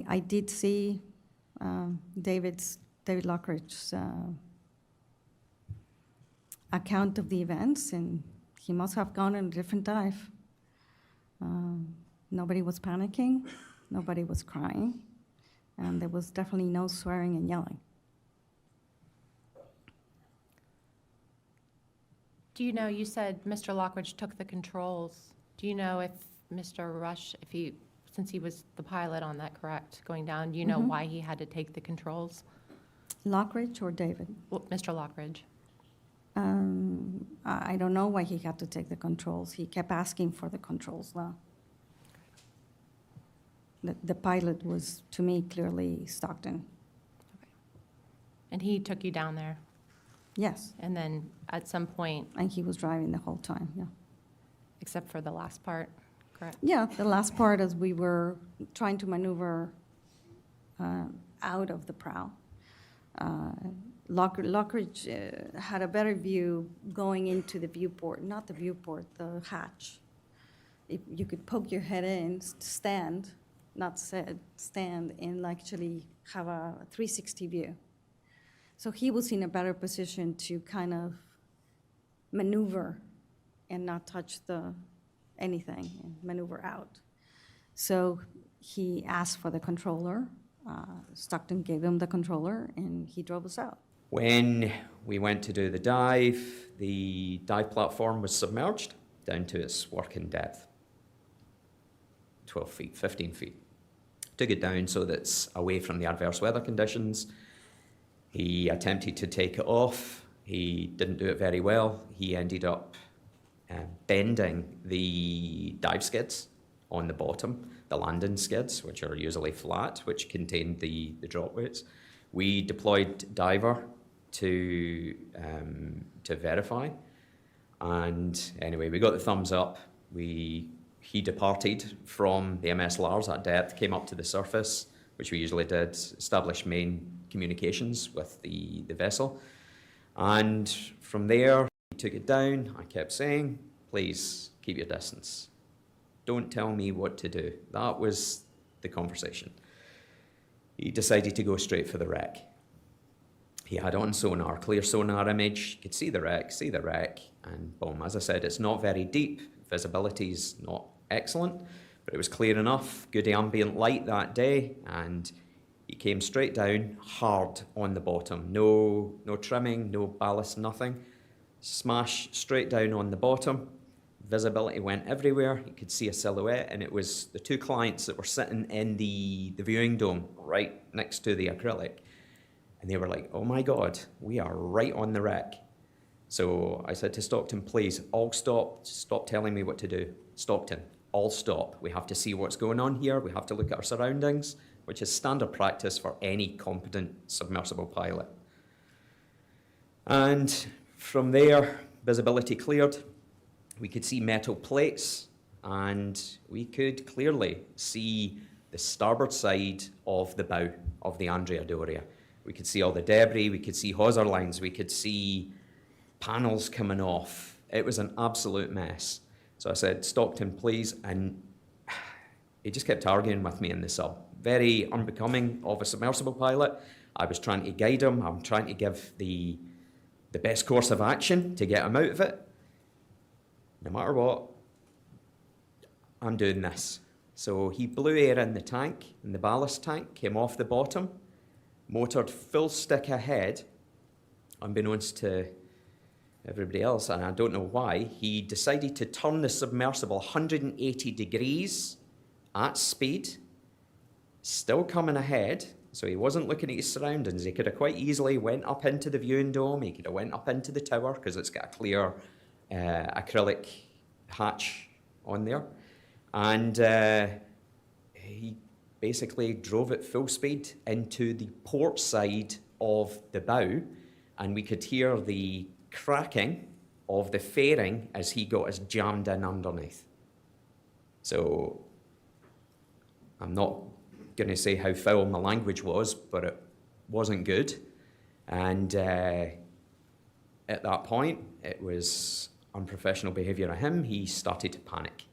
I did see David Lochridge's account of the events, and he must have gone on a different dive. Nobody was panicking, nobody was crying, and there was definitely no swearing and yelling. Do you know, you said Mr. Lochridge took the controls. Do you know if Mr. Rush, since he was the pilot on that, correct, going down, do you know why he had to take the controls? Lochridge or David? Well, Mr. Lochridge. I don't know why he had to take the controls. He kept asking for the controls though. The pilot was, to me, clearly Stockton. Okay. And he took you down there? Yes. And then at some point... And he was driving the whole time, yeah. Except for the last part, correct? Yeah, the last part as we were trying to maneuver out of the prow. Lochridge had a better view going into the viewport, not the viewport, the hatch. If you could poke your head in, stand, not sit, stand, and actually have a 360 view. So he was in a better position to kind of maneuver and not touch anything and maneuver out. So he asked for the controller. Stockton gave him the controller, and he drove us out. When we went to do the dive platform was submerged down to its working depth, 12 feet, 15 feet. Took it down so that it's away from the adverse weather conditions. He attempted to take it off. He didn't do it very well. He ended up bending the dive skids on the bottom, the landing skids, which are usually flat, which contained the drop weights. We deployed diver to verify, and anyway, we got the thumbs up. He departed from the MS Lars at depth, came up to the surface, which we usually did, established main communications with the vessel, and from there he took it down. I kept saying, please keep your distance. Don't tell me what to do. That was the conversation. He decided to go straight for the wreck. He had on sonar, clear sonar image. You could see the wreck, and boom. As I said, it's not very deep. Visibility's not excellent, but it was clear enough. Good ambient light that day, and he came straight down, hard on the bottom. No trimming, no ballast, nothing. Smash straight down on the bottom. Visibility went everywhere. You could see a silhouette, and it was the two clients that were sitting in the viewing dome right next to the acrylic. And they were like, oh my God, we are right on the wreck. So I said to Stockton, please, all stop telling me what to do. Stockton, all stop. We have to see what's going on here. We have to look at our surroundings, which is standard practice for any competent submersible pilot. And from there, visibility cleared. We could see metal plates, and we could clearly see the starboard side of the bow of the Andrea Doria. We could see all the debris, we could see hawser lines, we could see panels coming off. It was an absolute mess. So I said, Stockton, please, and he just kept arguing with me in the sub. Very unbecoming of a submersible pilot. I was trying to guide him, I'm trying to give the best course of action to get him out of it. No matter what, I'm doing this. So he blew air in the tank, in the ballast tank, came off the bottom, motored full stick ahead, unbeknownst to everybody else, and I don't know why. He decided to turn the submersible 180 degrees at speed, still coming ahead, so he wasn't looking at his surroundings. He could have quite easily went up into the viewing dome, he could have went up into the tower, because it's got a clear acrylic hatch on there, and he basically drove at full speed into the port side of the bow, and we could hear the cracking of the fairing as he got us jammed in underneath. So I'm not going to say how foul my language was, but it wasn't good, and at that point it was unprofessional behaviour of him. He started to panic,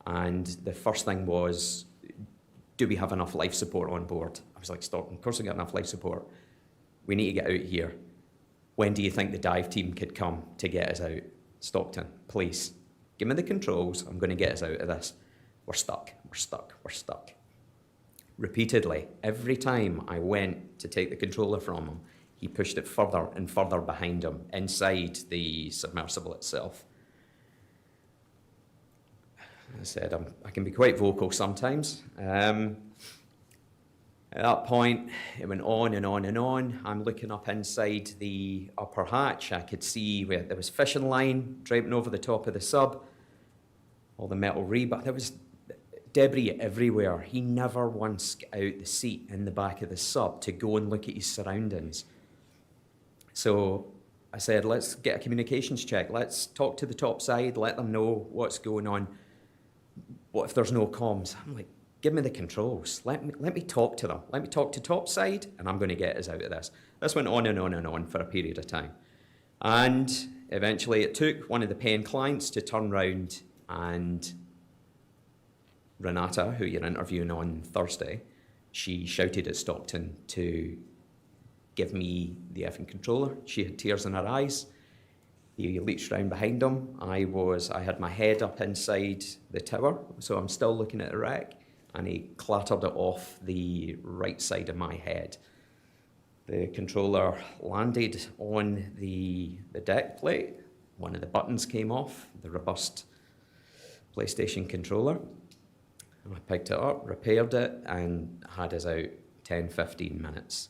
and the first thing was, do we have enough life support on board? I was like, Stockton, of course we got enough life support. We need to get out here. When do you think the dive team could come to get us out? Stockton, please, give me the controls. I'm going to get us out of this. We're stuck, we're stuck, we're stuck. Repeatedly, every time I went to take the controller from him, he pushed it further and further behind him, inside the submersible itself. As I said, I can be quite vocal sometimes. At that point, it went on and on and on. I'm looking up inside the upper hatch. I could see where there was fishing line draping over the top of the sub, all the metal rebar. There was debris everywhere. He never once got out the seat in the back of the sub to go and look at his surroundings. So I said, let's get a communications check. Let's talk to the top side, let them know what's going on. What if there's no comms? I'm like, give me the controls. Let me talk to them. Let me talk to top side, and I'm going to get us out of this. This went on and on and on for a period of time. And eventually it took one of the paying clients to turn round, and Renata, who you're interviewing on Thursday, she shouted at Stockton to give me the effing controller. She had tears in her eyes. He reached round behind him. I had my head up inside the tower, so I'm still looking at the wreck, and he clattered it off the right side of my head. The controller landed on the deck plate. One of the buttons came off, the robust PlayStation controller. I picked it up, repaired it, and had us out 10, 15 minutes.